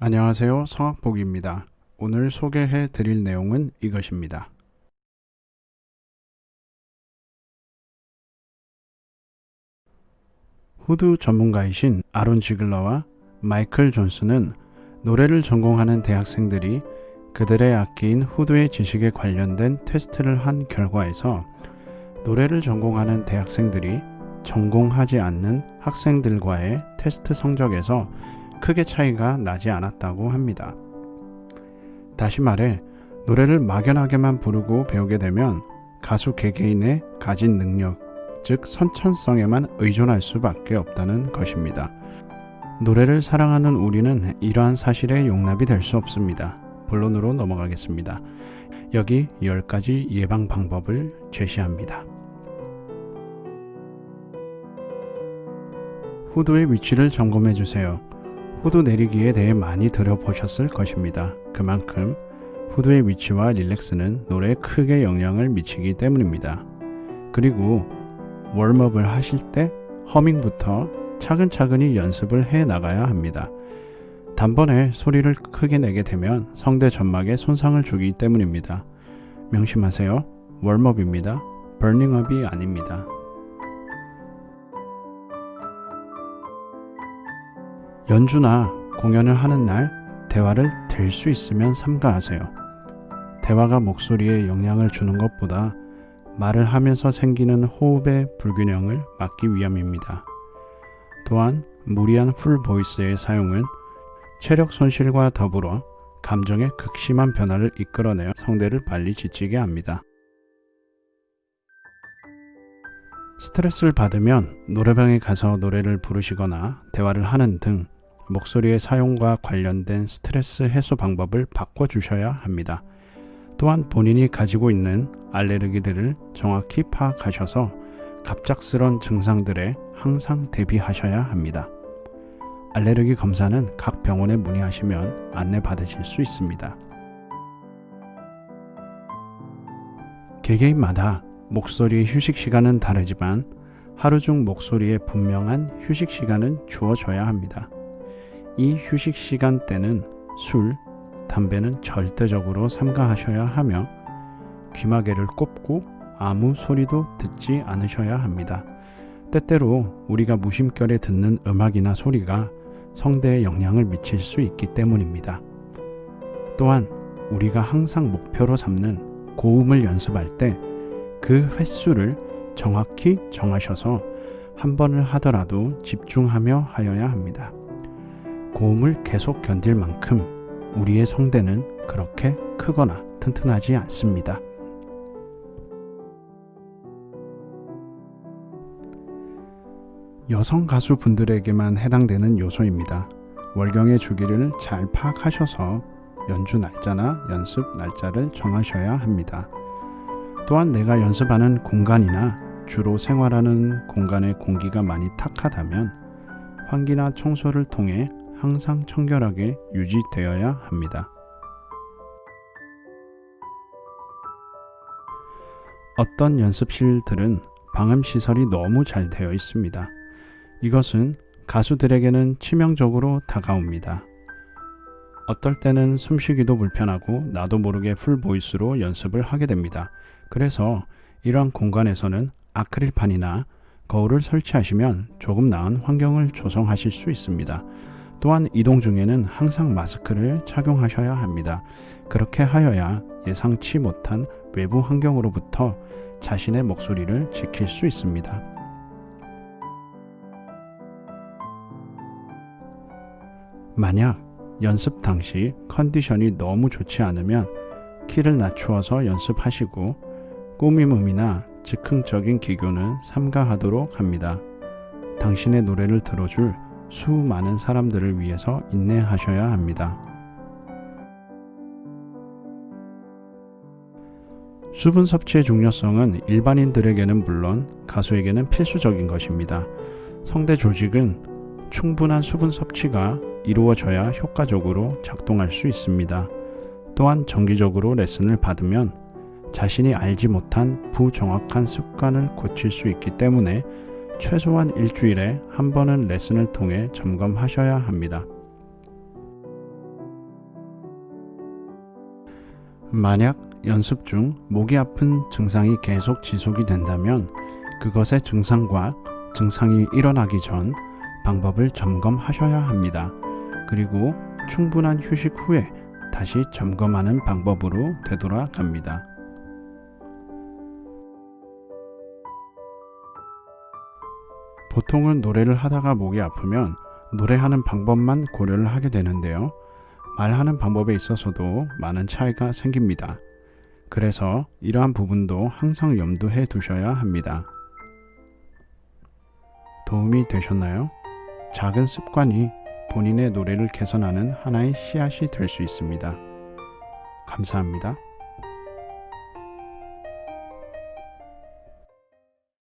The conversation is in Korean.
안녕하세요. 성학복입니다. 오늘 소개해 드릴 내용은 이것입니다. 후드 전문가이신 아론 지글러와 마이클 존슨은 노래를 전공하는 대학생들이 그들의 악기인 후드의 지식에 관련된 테스트를 한 결과에서 노래를 전공하는 대학생들이 전공하지 않는 학생들과의 테스트 성적에서 크게 차이가 나지 않았다고 합니다. 다시 말해 노래를 막연하게만 부르고 배우게 되면 가수 개개인의 가진 능력, 즉 선천성에만 의존할 수밖에 없다는 것입니다. 노래를 사랑하는 우리는 이러한 사실에 용납이 될 수 없습니다. 본론으로 넘어가겠습니다. 여기 10가지 예방 방법을 제시합니다. 후드의 위치를 점검해 주세요. 후드 내리기에 대해 많이 들어보셨을 것입니다. 그만큼 후드의 위치와 릴렉스는 노래에 크게 영향을 미치기 때문입니다. 그리고 웜업을 하실 때 허밍부터 차근차근히 연습을 해 나가야 합니다. 단번에 소리를 크게 내게 되면 성대 점막에 손상을 주기 때문입니다. 명심하세요. 웜업입니다. 버닝업이 아닙니다. 연주나 공연을 하는 날 대화를 될 수 있으면 삼가하세요. 대화가 목소리에 영향을 주는 것보다 말을 하면서 생기는 호흡의 불균형을 막기 위함입니다. 또한 무리한 풀 보이스의 사용은 체력 손실과 더불어 감정의 극심한 변화를 이끌어내어 성대를 빨리 지치게 합니다. 스트레스를 받으면 노래방에 가서 노래를 부르시거나 대화를 하는 등 목소리의 사용과 관련된 스트레스 해소 방법을 바꿔주셔야 합니다. 또한 본인이 가지고 있는 알레르기들을 정확히 파악하셔서 갑작스런 증상들에 항상 대비하셔야 합니다. 알레르기 검사는 각 병원에 문의하시면 안내받으실 수 있습니다. 개개인마다 목소리의 휴식 시간은 다르지만 하루 중 목소리에 분명한 휴식 시간은 주어져야 합니다. 이 휴식 시간대는 술, 담배는 절대적으로 삼가하셔야 하며 귀마개를 꼽고 아무 소리도 듣지 않으셔야 합니다. 때때로 우리가 무심결에 듣는 음악이나 소리가 성대에 영향을 미칠 수 있기 때문입니다. 또한 우리가 항상 목표로 삼는 고음을 연습할 때 그 횟수를 정확히 정하셔서 한 번을 하더라도 집중하며 하여야 합니다. 고음을 계속 견딜 만큼 우리의 성대는 그렇게 크거나 튼튼하지 않습니다. 여성 가수분들에게만 해당되는 요소입니다. 월경의 주기를 잘 파악하셔서 연주 날짜나 연습 날짜를 정하셔야 합니다. 또한 내가 연습하는 공간이나 주로 생활하는 공간의 공기가 많이 탁하다면 환기나 청소를 통해 항상 청결하게 유지되어야 합니다. 어떤 연습실들은 방음시설이 너무 잘 되어 있습니다. 이것은 가수들에게는 치명적으로 다가옵니다. 어떨 때는 숨쉬기도 불편하고 나도 모르게 풀보이스로 연습을 하게 됩니다. 그래서 이러한 공간에서는 아크릴판이나 거울을 설치하시면 조금 나은 환경을 조성하실 수 있습니다. 또한 이동 중에는 항상 마스크를 착용하셔야 합니다. 그렇게 하여야 예상치 못한 외부 환경으로부터 자신의 목소리를 지킬 수 있습니다. 만약 연습 당시 컨디션이 너무 좋지 않으면 키를 낮추어서 연습하시고 꾸밈음이나 즉흥적인 기교는 삼가하도록 합니다. 당신의 노래를 들어줄 수많은 사람들을 위해서 인내하셔야 합니다. 수분 섭취의 중요성은 일반인들에게는 물론 가수에게는 필수적인 것입니다. 성대 조직은 충분한 수분 섭취가 이루어져야 효과적으로 작동할 수 있습니다. 또한 정기적으로 레슨을 받으면 자신이 알지 못한 부정확한 습관을 고칠 수 있기 때문에 최소한 일주일에 한 번은 레슨을 통해 점검하셔야 합니다. 만약 연습 중 목이 아픈 증상이 계속 지속이 된다면 그것의 증상과 증상이 일어나기 전 방법을 점검하셔야 합니다. 그리고 충분한 휴식 후에 다시 점검하는 방법으로 되돌아갑니다. 보통은 노래를 하다가 목이 아프면 노래하는 방법만 고려를 하게 되는데요. 말하는 방법에 있어서도 많은 차이가 생깁니다. 그래서 이러한 부분도 항상 염두해 두셔야 합니다. 도움이 되셨나요? 작은 습관이 본인의 노래를 개선하는 하나의 씨앗이 될 수 있습니다. 감사합니다.